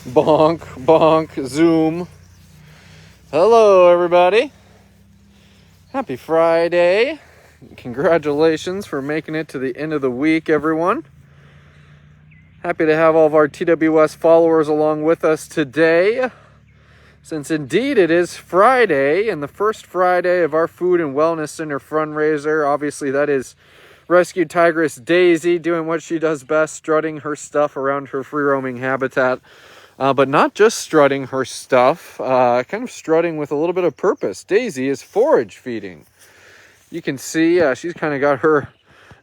Bonk, bonk, zoom. Hello, everybody. Happy Friday. Congratulations for making it to the end of the week, everyone. Happy to have all of our TWS followers along with us today, since indeed it is Friday and the first Friday of our Food and Wellness Center Fundraiser. Obviously, that is rescued Tigress Daisy doing what she does best, strutting her stuff around her free-roaming habitat. But not just strutting her stuff, kind of strutting with a little bit of purpose. Daisy is forage feeding. You can see she's kind of got her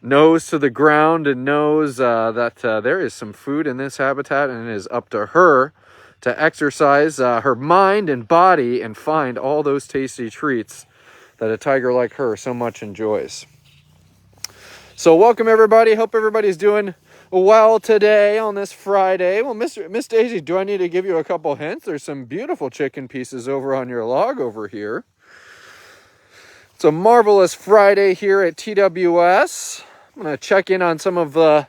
nose to the ground and knows that there is some food in this habitat, and it is up to her to exercise her mind and body and find all those tasty treats that a tiger like her so much enjoys. So welcome everybody. Hope everybody's doing well today on this Friday. Well, Miss Daisy, do I need to give you a couple hints? There's some beautiful chicken pieces over on your log over here. It's a marvelous Friday here at TWS. I'm going to check in on some of the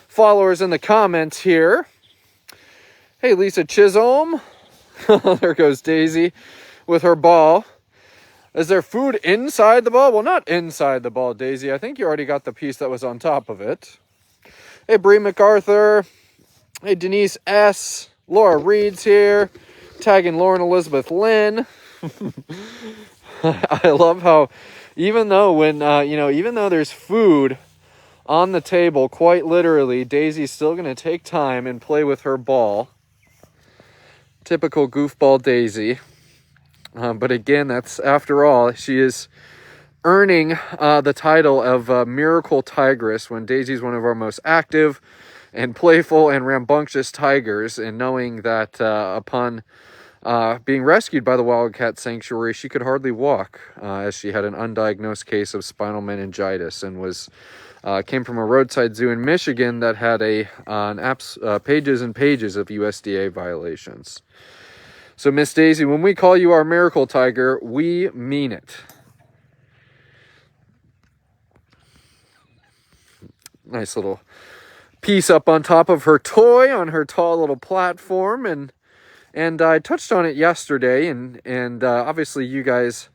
followers in the comments here. Hey, Lisa Chisholm. There goes Daisy with her ball. Is there food inside the ball? Well, not inside the ball, Daisy. I think you already got the piece that was on top of it. Hey, Bree MacArthur. Hey, Denise S. Laura Reed's here. Tagging Lauren Elizabeth Lynn. I love how even though even though there's food on the table, quite literally, Daisy's still going to take time and play with her ball. Typical goofball Daisy. But again, that's, after all, she is earning the title of Miracle Tigress when Daisy's one of our most active and playful and rambunctious tigers, and knowing that upon being rescued by the Wildcat Sanctuary, she could hardly walk as she had an undiagnosed case of spinal meningitis and came from a roadside zoo in Michigan that had pages and pages of USDA violations. So, Miss Daisy, when we call you our miracle tiger, we mean it. Nice little piece up on top of her toy on her tall little platform, and I touched on it yesterday, and obviously you guys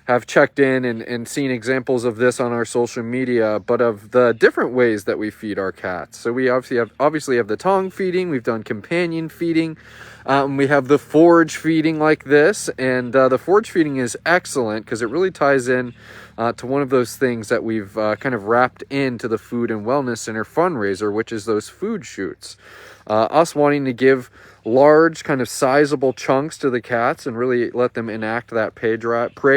have checked in and seen examples of this on our social media, but of the different ways that we feed our cats. So we obviously have the tongue feeding, we've done companion feeding, we have the forage feeding like this, and the forage feeding is excellent because it really ties in to one of those things that we've kind of wrapped into the Food and Wellness Center Fundraiser, which is those food chutes. Us wanting to give large, kind of sizable chunks to the cats and really let them enact that prey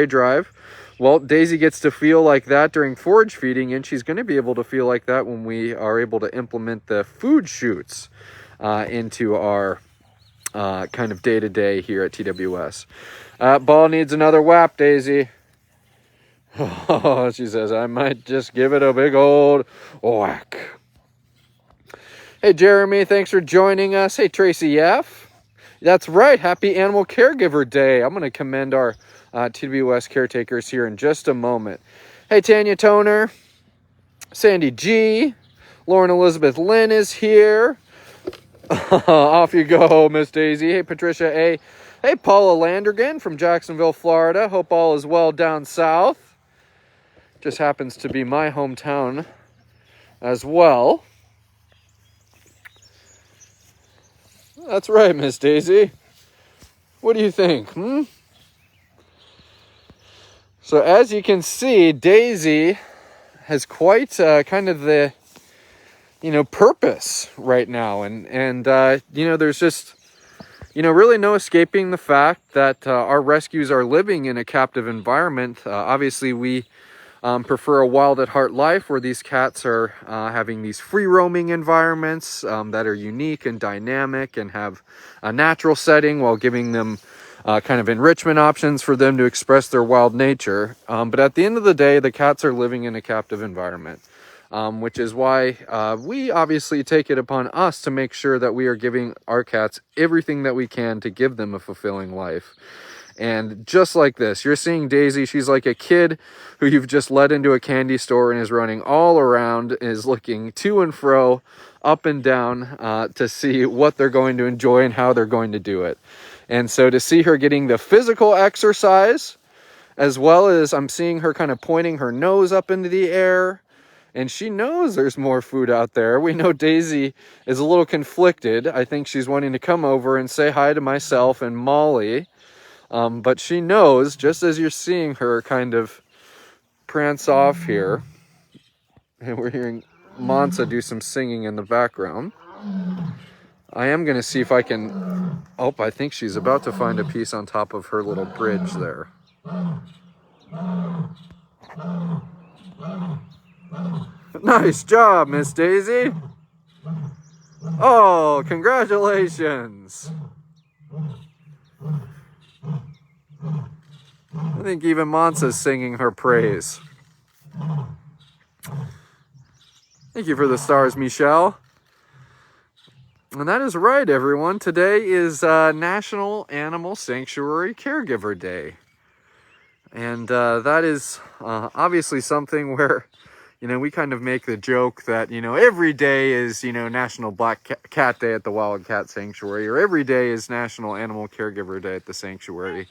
drive. Well, Daisy gets to feel like that during forage feeding, and she's going to be able to feel like that when we are able to implement the food chutes into our kind of day-to-day here at TWS. Ball needs another whap, Daisy. Oh, she says, I might just give it a big old whack. Hey, Jeremy, thanks for joining us. Hey, Tracy F. That's right, happy Animal Caregiver Day. I'm going to commend our TWS caretakers here in just a moment. Hey, Tanya Toner. Sandy G. Lauren Elizabeth Lynn is here. Off you go, Miss Daisy. Hey, Patricia A. Hey, Paula Landergan from Jacksonville, Florida. Hope all is well down south. Just happens to be my hometown as well. That's right, Miss Daisy. What do you think? So as you can see, Daisy has quite kind of the, purpose right now. And there's just, really no escaping the fact that our rescues are living in a captive environment. Obviously, we prefer a wild at heart life where these cats are having these free roaming environments that are unique and dynamic and have a natural setting while giving them kind of enrichment options for them to express their wild nature. But at the end of the day, the cats are living in a captive environment, which is why we obviously take it upon us to make sure that we are giving our cats everything that we can to give them a fulfilling life. And just like this, you're seeing Daisy. She's like a kid who you've just led into a candy store and is running all around, is looking to and fro, up and down, to see what they're going to enjoy and how they're going to do it. And so to see her getting the physical exercise, as well as I'm seeing her kind of pointing her nose up into the air, and she knows there's more food out there. We know Daisy is a little conflicted. I think she's wanting to come over and say hi to myself and Molly. But she knows, just as you're seeing her kind of prance off here, and we're hearing Mansa do some singing in the background. I am going to see if I can... Oh, I think she's about to find a piece on top of her little bridge there. Nice job, Miss Daisy. Oh, congratulations. I think even Mansa's singing her praise. Thank you for the stars, Michelle. And that is right, everyone. Today is National Animal Sanctuary Caregiver Day. And that is obviously something where, we kind of make the joke that, every day is, National Black Cat Day at the Wildcat Sanctuary, or every day is National Animal Caregiver Day at the Sanctuary.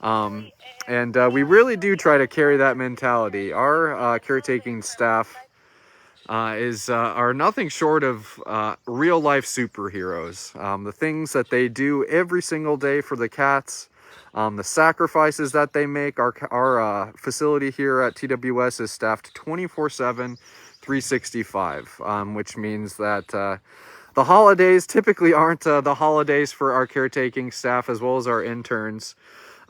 And we really do try to carry that mentality. Our caretaking staff are nothing short of real life superheroes. The things that they do every single day for the cats, the sacrifices that they make. Our facility here at TWS is staffed 24/7, 365, which means that the holidays typically aren't the holidays for our caretaking staff as well as our interns.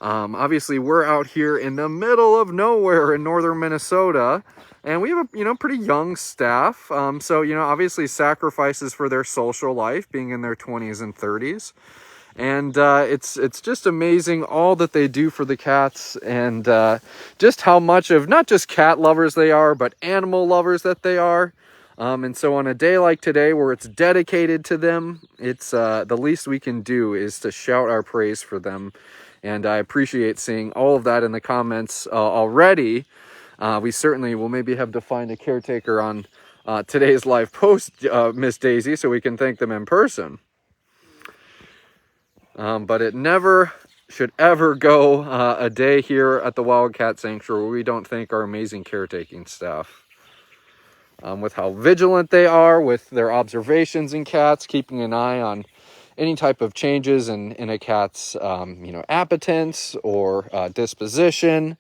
Obviously, we're out here in the middle of nowhere in northern Minnesota, and we have a pretty young staff. So obviously sacrifices for their social life, being in their 20s and 30s. And it's just amazing all that they do for the cats, and just how much of not just cat lovers they are, but animal lovers that they are. And so on a day like today where it's dedicated to them, it's the least we can do is to shout our praise for them. And I appreciate seeing all of that in the comments already. We certainly will maybe have to find a caretaker on today's live post, Miss Daisy, so we can thank them in person. But it never should ever go a day here at the Wildcat Sanctuary where we don't thank our amazing caretaking staff. With how vigilant they are with their observations in cats, keeping an eye on any type of changes in a cat's appetence or disposition.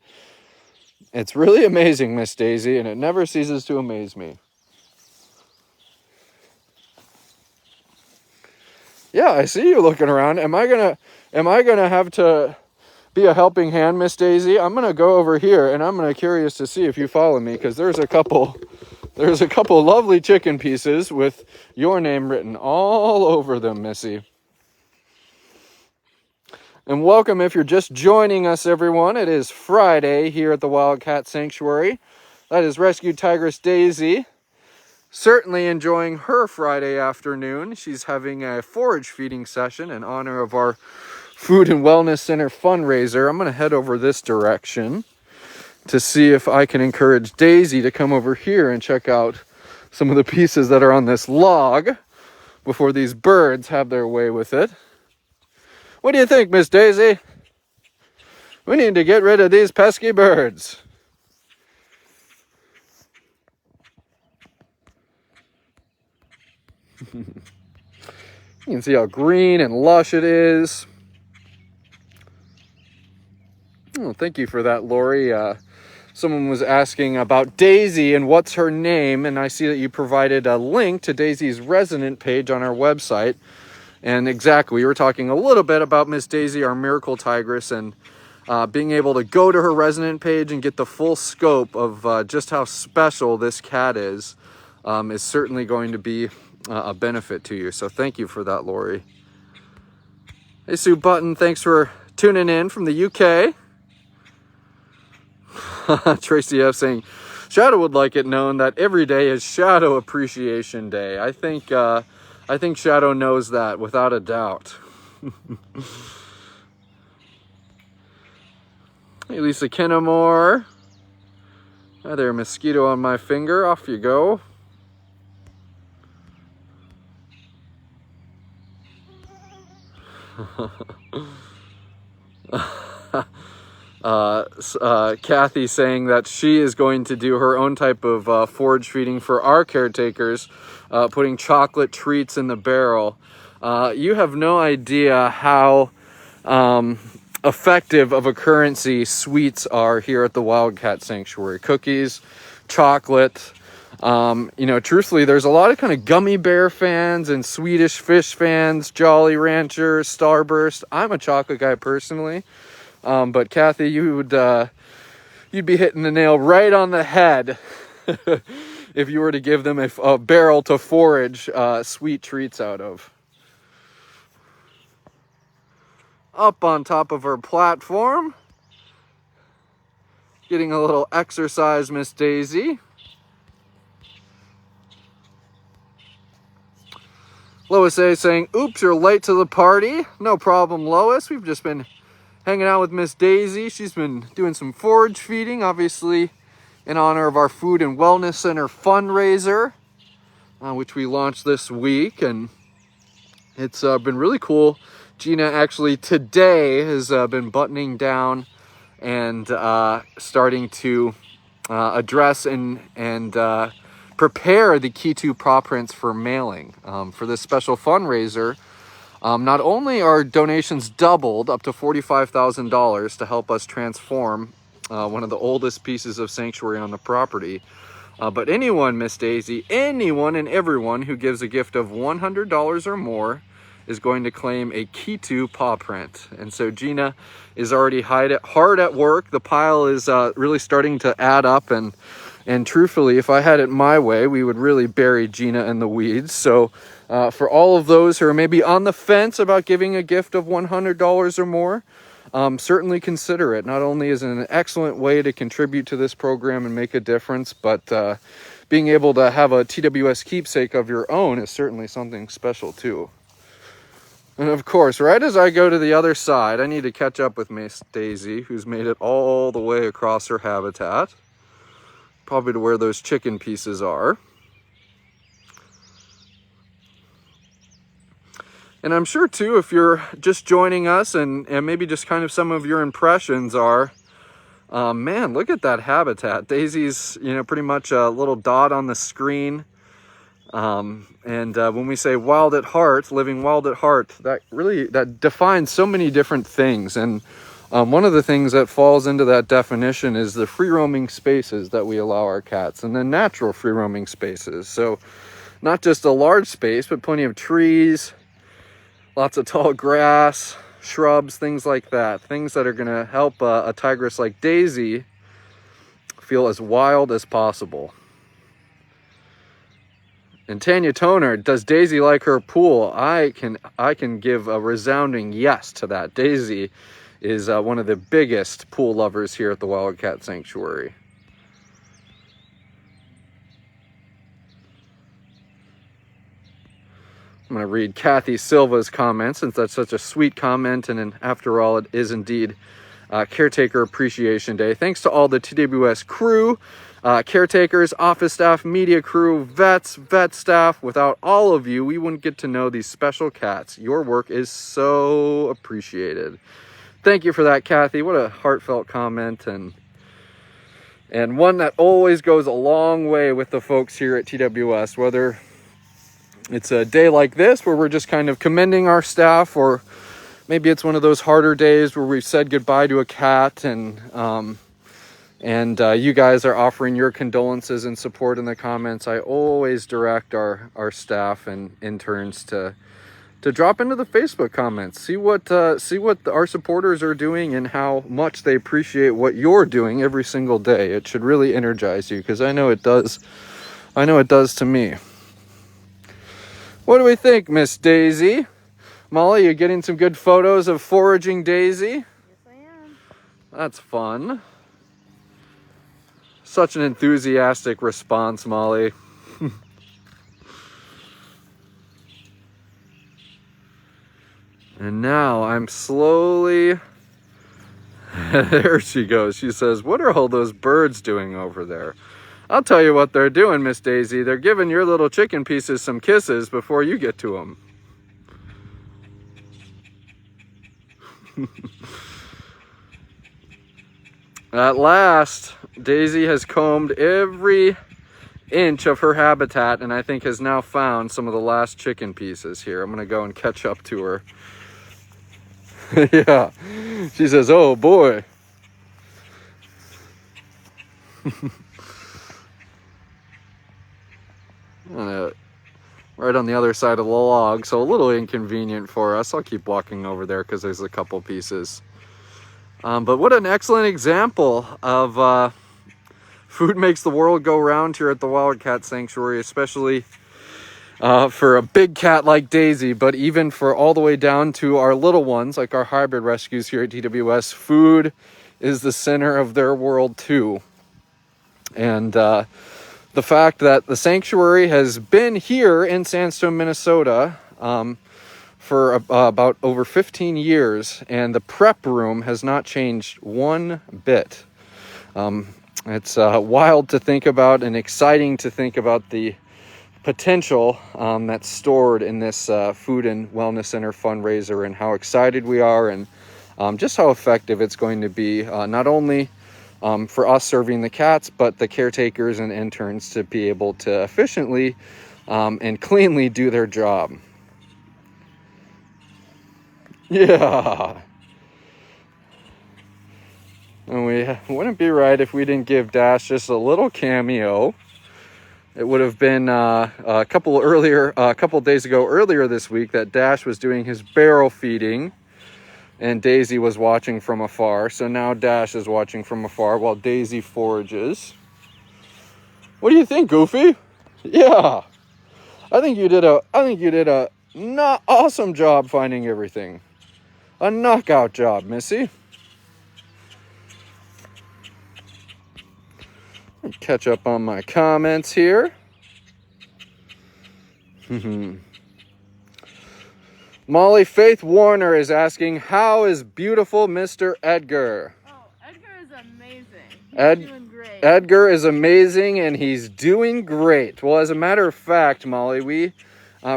It's really amazing, Miss Daisy, and it never ceases to amaze me. Yeah, I see you looking around. Am I gonna have to be a helping hand, Miss Daisy? I'm gonna go over here, and I'm curious to see if you follow me, because there's a couple lovely chicken pieces with your name written all over them, Missy. And welcome if you're just joining us, everyone. It is Friday here at the Wildcat Sanctuary. That is rescued Tigress Daisy. Certainly enjoying her Friday afternoon. She's having a forage feeding session in honor of our Food and Wellness Center Fundraiser. I'm going to head over this direction to see if I can encourage Daisy to come over here and check out some of the pieces that are on this log before these birds have their way with it. What do you think, Miss Daisy? We need to get rid of these pesky birds. You can see how green and lush it is. Oh, thank you for that, Lori. Someone was asking about Daisy and what's her name, and I see that you provided a link to Daisy's resident page on our website. And exactly, we were talking a little bit about Miss Daisy, our miracle tigress, and being able to go to her resident page and get the full scope of just how special this cat is certainly going to be a benefit to you. So thank you for that, Lori. Hey, Sue Button, thanks for tuning in from the UK. Tracy F saying, Shadow would like it known that every day is Shadow Appreciation Day. I think Shadow knows that without a doubt. Hey, Lisa Kennemore. Hi there, mosquito on my finger. Off you go. Kathy saying that she is going to do her own type of forage feeding for our caretakers, putting chocolate treats in the barrel. You have no idea how effective of a currency sweets are here at the Wildcat Sanctuary. Cookies, chocolate. Truthfully, there's a lot of kind of gummy bear fans and Swedish fish fans, Jolly Ranchers, Starburst. I'm a chocolate guy personally. But Kathy, you'd be hitting the nail right on the head if you were to give them a barrel to forage sweet treats out of. Up on top of her platform, getting a little exercise, Miss Daisy. Lois A saying, oops, you're late to the party. No problem, Lois. We've just been hanging out with Miss Daisy. She's been doing some forage feeding, obviously in honor of our Food and Wellness Center Fundraiser, which we launched this week. And it's been really cool. Gina actually today has been buttoning down and starting to address and prepare the Key 2 paw prints for mailing. For this special fundraiser, not only are donations doubled up to $45,000 to help us transform one of the oldest pieces of sanctuary on the property, but anyone, Miss Daisy, anyone and everyone who gives a gift of $100 or more is going to claim a Key 2 paw print. And so Gina is already hard at work. The pile is really starting to add up, and truthfully, if I had it my way, we would really bury Gina in the weeds. So for all of those who are maybe on the fence about giving a gift of $100 or more, certainly consider it. Not only is it an excellent way to contribute to this program and make a difference, but being able to have a TWS keepsake of your own is certainly something special too. And of course, right as I go to the other side, I need to catch up with Miss Daisy, who's made it all the way across her habitat, probably to where those chicken pieces are. And I'm sure too, if you're just joining us and maybe just kind of some of your impressions are, man, look at that habitat. Daisy's, pretty much a little dot on the screen. And when we say wild at heart, living wild at heart, that defines so many different things. And one of the things that falls into that definition is the free roaming spaces that we allow our cats, and then natural free roaming spaces. So not just a large space, but plenty of trees, lots of tall grass, shrubs, things like that. Things that are going to help a tigress like Daisy feel as wild as possible. And Tanya Toner, does Daisy like her pool? I can give a resounding yes to that. Daisy is one of the biggest pool lovers here at the Wildcat Sanctuary. I'm going to read Kathy Silva's comment, since that's such a sweet comment, and after all, it is indeed Caretaker Appreciation Day. Thanks to all the TWS crew, caretakers, office staff, media crew, vets, vet staff. Without all of you, we wouldn't get to know these special cats. Your work is so appreciated. Thank you for that, Kathy. What a heartfelt comment, and one that always goes a long way with the folks here at TWS, whether it's a day like this where we're just kind of commending our staff, or maybe it's one of those harder days where we've said goodbye to a cat, and you guys are offering your condolences and support in the comments. I always direct our staff and interns to drop into the Facebook comments, see what our supporters are doing and how much they appreciate what you're doing every single day. It should really energize you, because I know it does. I know it does to me. What do we think, Miss Daisy? Molly, you getting some good photos of foraging Daisy? Yes, I am. That's fun. Such an enthusiastic response, Molly. And now I'm slowly There she goes. She says, what are all those birds doing over there? I'll tell you what they're doing, Miss Daisy. They're giving your little chicken pieces some kisses before you get to them. At last, Daisy has combed every inch of her habitat and I think has now found some of the last chicken pieces here. I'm gonna go and catch up to her. Yeah, she says, oh boy. Right on the other side of the log, so a little inconvenient for us. I'll keep walking over there because there's a couple pieces. But what an excellent example of food makes the world go round here at the Wildcat Sanctuary, especially for a big cat like Daisy, but even for all the way down to our little ones, like our hybrid rescues here at TWS, food is the center of their world too. And the fact that the sanctuary has been here in Sandstone, Minnesota for about over 15 years, and the prep room has not changed one bit. It's wild to think about and exciting to think about the potential that's stored in this Food and Wellness Center fundraiser, and how excited we are, and just how effective it's going to be, not only for us serving the cats, but the caretakers and interns to be able to efficiently and cleanly do their job. Yeah. And we wouldn't be right if we didn't give Dash just a little cameo. It would have been a couple days ago earlier this week that Dash was doing his barrel feeding and Daisy was watching from afar. So now Dash is watching from afar while Daisy forages. What do you think, Goofy? Yeah. I think you did a not awesome job finding everything. A knockout job, Missy. Catch up on my comments here. Molly Faith Warner is asking, how is beautiful Mr. Edgar? Oh, Edgar is amazing. He's doing great. Edgar is amazing and he's doing great. Well, as a matter of fact, Molly, we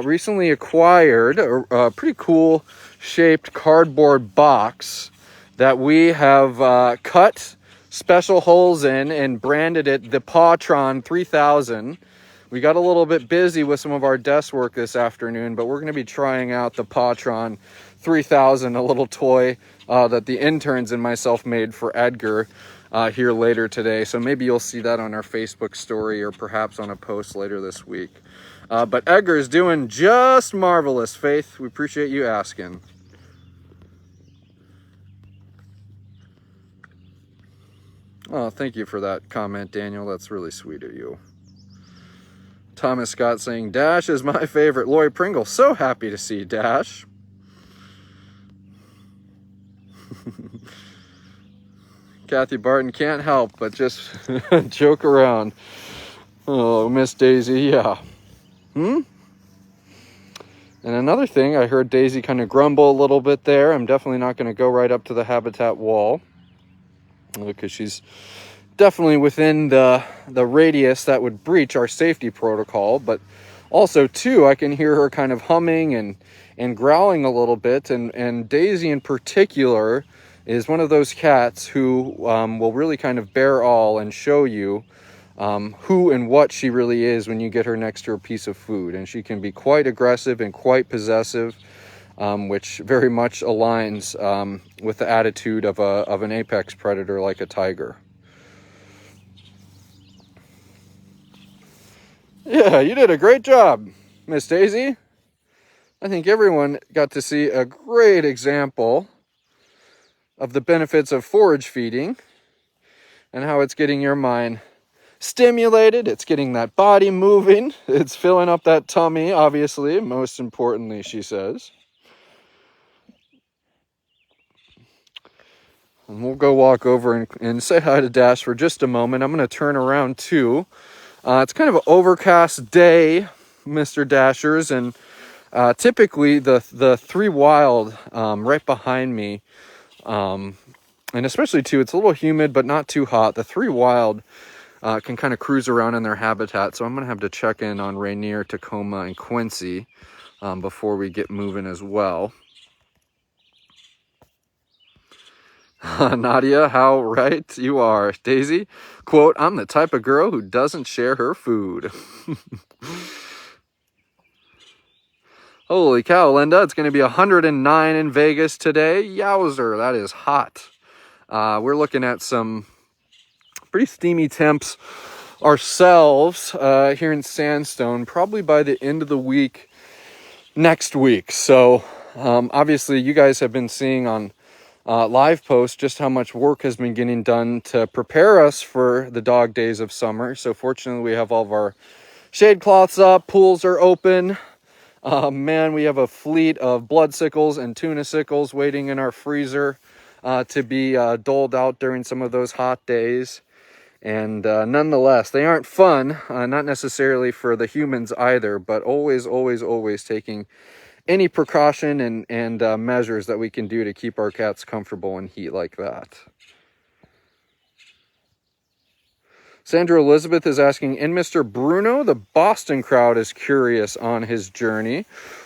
recently acquired a pretty cool shaped cardboard box that we have cut special holes in and branded it the Pawtron 3000. We got a little bit busy with some of our desk work this afternoon, but we're going to be trying out the Pawtron 3000, a little toy that the interns and myself made for Edgar here later today. So maybe you'll see that on our Facebook story or perhaps on a post later this week. But Edgar is doing just marvelous, Faith. We appreciate you asking. Oh, thank you for that comment, Daniel. That's really sweet of you. Thomas Scott saying, Dash is my favorite. Lori Pringle, so happy to see Dash. Kathy Barton can't help but just joke around. Oh, Miss Daisy, yeah. And another thing, I heard Daisy kind of grumble a little bit there. I'm definitely not going to go right up to the habitat wall, because she's definitely within the radius that would breach our safety protocol. But also too, I can hear her kind of humming and growling a little bit, and Daisy in particular is one of those cats who will really kind of bear all and show you who and what she really is when you get her next to a piece of food. And she can be quite aggressive and quite possessive, which very much aligns with the attitude of an apex predator like a tiger. Yeah, you did a great job, Miss Daisy. I think everyone got to see a great example of the benefits of forage feeding and how it's getting your mind stimulated, it's getting that body moving, it's filling up that tummy, obviously, most importantly, she says. And we'll go walk over and say hi to Dash for just a moment. I'm going to turn around too. It's kind of an overcast day, Mr. Dashers, and typically the three wild right behind me And especially too, it's a little humid, but not too hot. The 3 wild can kind of cruise around in their habitat. So I'm going to have to check in on Rainier, Tacoma, and Quincy before we get moving as well. Nadia, how right you are. Daisy, quote, I'm the type of girl who doesn't share her food. Holy cow, Linda, it's going to be 109 in Vegas today. Yowzer, that is hot. We're looking at some pretty steamy temps ourselves here in Sandstone, probably by the end of the week next week. So obviously you guys have been seeing on live posts just how much work has been getting done to prepare us for the dog days of summer. So fortunately we have all of our shade cloths up, pools are open. Man, we have a fleet of blood sickles and tuna sickles waiting in our freezer to be doled out during some of those hot days. And nonetheless, they aren't fun, not necessarily for the humans either, but always, always, always taking any precaution and measures that we can do to keep our cats comfortable in heat like that. Sandra Elizabeth is asking, and Mr. Bruno, the Boston crowd is curious on his journey.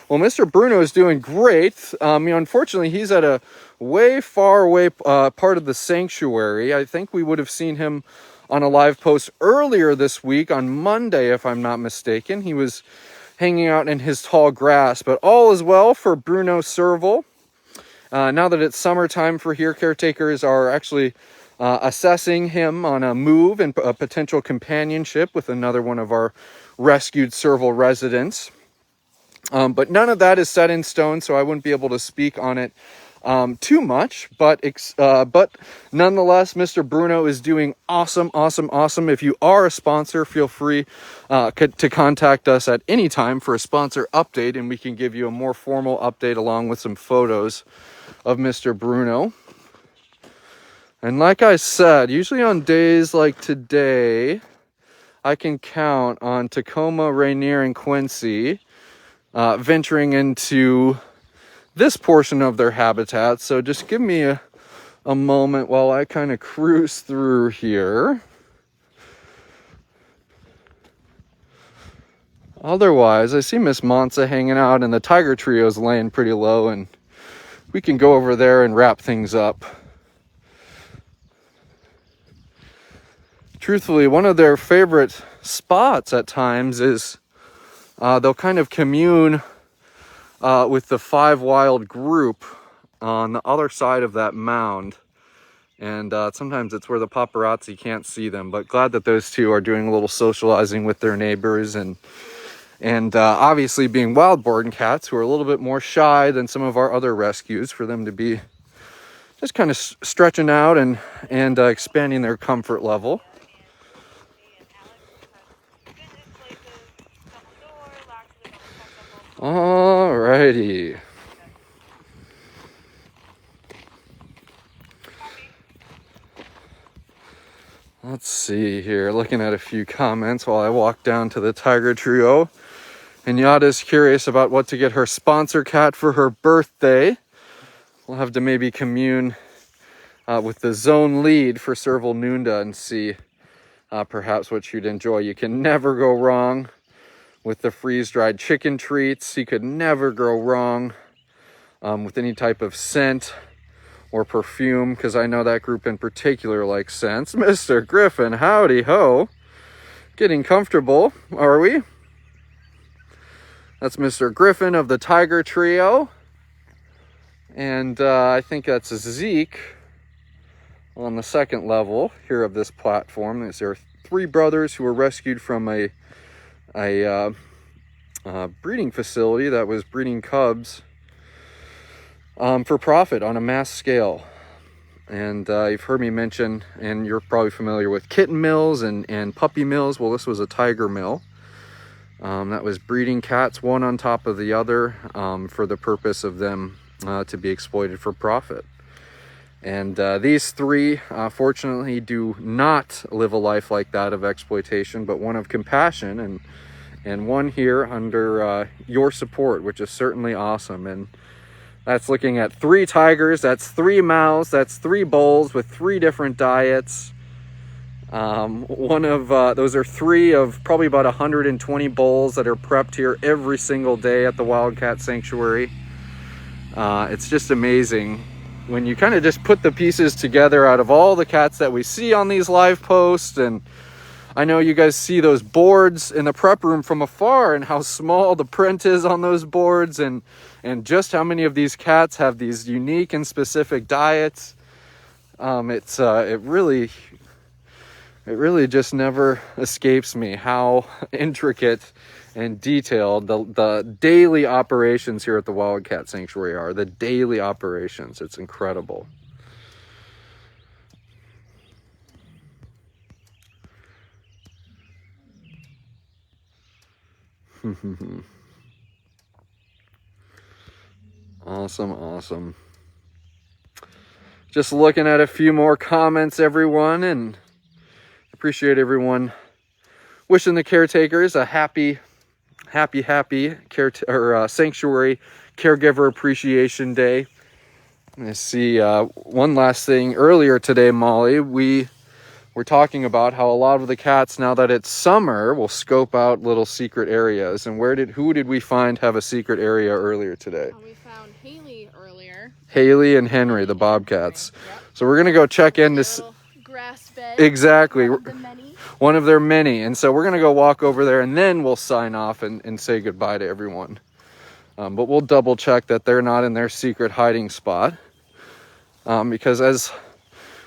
Well, Mr. Bruno is doing great. Unfortunately, he's at a way far away part of the sanctuary. I think we would have seen him on a live post earlier this week on Monday, if I'm not mistaken. He was hanging out in his tall grass, but all is well for Bruno Serval. Now that it's summertime for here, caretakers are actually assessing him on a move and a potential companionship with another one of our rescued Serval residents. But none of that is set in stone, so I wouldn't be able to speak on it too much. But nonetheless, Mr. Bruno is doing awesome, awesome, awesome. If you are a sponsor, feel free to contact us at any time for a sponsor update, and we can give you a more formal update along with some photos of Mr. Bruno. And like I said, usually on days like today, I can count on Tacoma, Rainier, and Quincy venturing into this portion of their habitat. So just give me a moment while I kind of cruise through here. Otherwise, I see Miss Monza hanging out and the Tiger Trio's laying pretty low, and we can go over there and wrap things up. Truthfully, one of their favorite spots at times is they'll kind of commune with the 5 wild group on the other side of that mound. And sometimes it's where the paparazzi can't see them, but glad that those two are doing a little socializing with their neighbors and obviously being wild-born cats who are a little bit more shy than some of our other rescues, for them to be just kind of stretching out and expanding their comfort level. Alrighty. Let's see here, looking at a few comments while I walk down to the Tiger Trio. And Yada's curious about what to get her sponsor cat for her birthday. We'll have to maybe commune with the zone lead for Serval Nunda and see perhaps what she'd enjoy. You can never go wrong with the freeze-dried chicken treats. You could never go wrong with any type of scent or perfume, because I know that group in particular likes scents. Mr. Griffen, howdy ho. Getting comfortable, are we? That's Mr. Griffen of the Tiger Trio. And I think that's Zeke on the second level here of this platform. There are 3 brothers who were rescued from a breeding facility that was breeding cubs for profit on a mass scale. And you've heard me mention, and you're probably familiar with kitten mills and puppy mills. Well, this was a tiger mill that was breeding cats one on top of the other for the purpose of them to be exploited for profit. And these 3 fortunately do not live a life like that of exploitation, but one of compassion, and one here under your support, which is certainly awesome. And That's looking at 3 tigers, that's 3 mouse, that's 3 bulls with 3 different diets. One of those are 3 of probably about 120 bulls that are prepped here every single day at the Wildcat Sanctuary. It's just amazing when you kind of just put the pieces together out of all the cats that we see on these live posts. And I know you guys see those boards in the prep room from afar and how small the print is on those boards, and just how many of these cats have these unique and specific diets. It really just never escapes me how intricate and detailed the daily operations here at the Wildcat Sanctuary are. The daily operations, it's incredible. Awesome. Just looking at a few more comments, everyone, and appreciate everyone wishing the caretakers a happy Sanctuary Caregiver Appreciation Day. I see one last thing. Earlier today, Molly, we were talking about how a lot of the cats, now that it's summer, will scope out little secret areas. And who did we find have a secret area earlier today? We found Haley earlier. Haley and Henry, the bobcats. Yep. So we're gonna go check in to grass bed. Exactly. One of their many. And so we're going to go walk over there, and then we'll sign off and say goodbye to everyone. But we'll double check that they're not in their secret hiding spot. Because as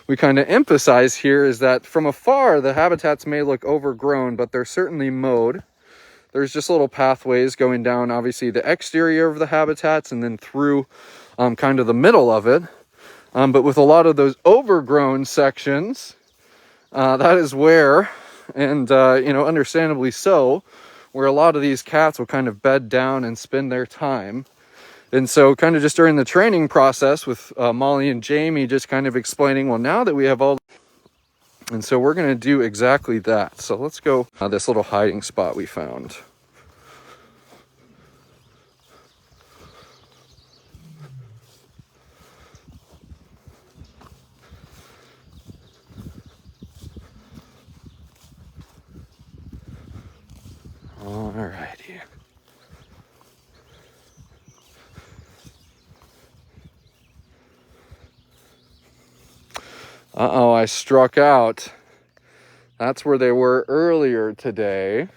we kind of emphasize here is that from afar, the habitats may look overgrown, but they're certainly mowed. There's just little pathways going down, obviously, the exterior of the habitats and then through kind of the middle of it. But with a lot of those overgrown sections, that is where, and understandably so, where a lot of these cats will kind of bed down and spend their time. And so kind of just during the training process with Molly and Jamie, just kind of explaining, well, now that we have all, and so we're going to do exactly that. So let's go this little hiding spot we found. Alrighty. I struck out. That's where they were earlier today.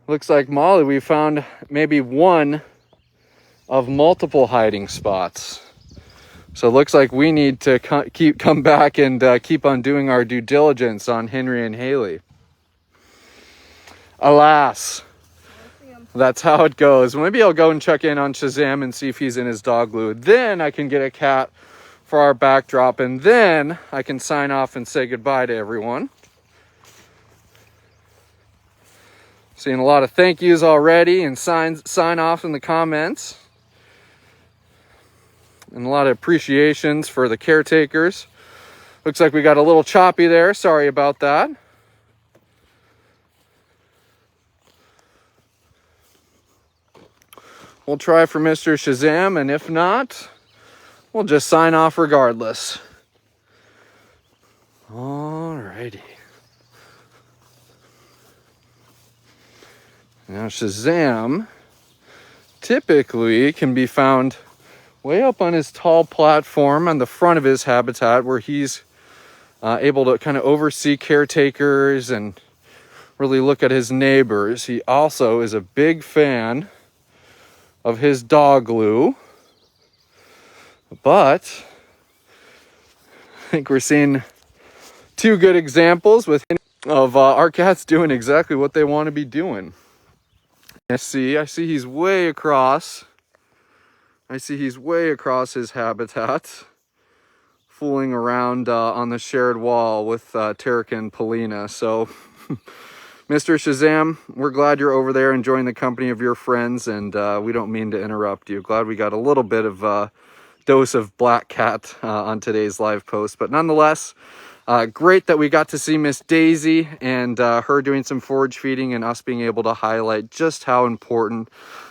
Looks like, Molly, we found maybe one of multiple hiding spots. So it looks like we need to come back and keep on doing our due diligence on Henry and Haley. Alas, that's how it goes. Maybe I'll go and check in on Shazam and see if he's in his dog glue. Then I can get a cat for our backdrop, and then I can sign off and say goodbye to everyone. Seeing a lot of thank yous already and sign off in the comments. And a lot of appreciations for the caretakers. Looks like we got a little choppy there. Sorry about that. We'll try for Mr. Shazam, and if not, we'll just sign off regardless. Alrighty. Now Shazam typically can be found way up on his tall platform on the front of his habitat, where he's able to kind of oversee caretakers and really look at his neighbors. He also is a big fan of his dog glue, but I think we're seeing two good examples of our cats doing exactly what they want to be doing. I see he's way across. I see he's way across his habitat, fooling around on the shared wall with Tarek and Polina. So Mr. Shazam, we're glad you're over there enjoying the company of your friends, and we don't mean to interrupt you. Glad we got a little bit of dose of black cat on today's live post, but nonetheless, great that we got to see Miss Daisy and her doing some forage feeding, and us being able to highlight just how important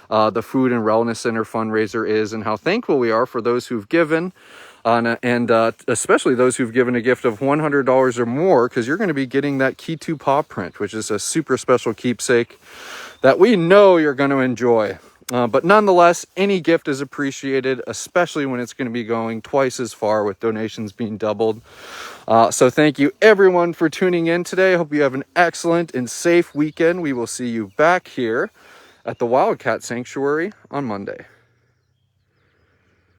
the Food and Wellness Center Fundraiser is, and how thankful we are for those who've given, and especially those who've given a gift of $100 or more, because you're going to be getting that Key 2 paw print, which is a super special keepsake that we know you're going to enjoy. But nonetheless, any gift is appreciated, especially when it's going to be going twice as far with donations being doubled. So thank you everyone for tuning in today. I hope you have an excellent and safe weekend. We will see you back here at the Wildcat Sanctuary on Monday.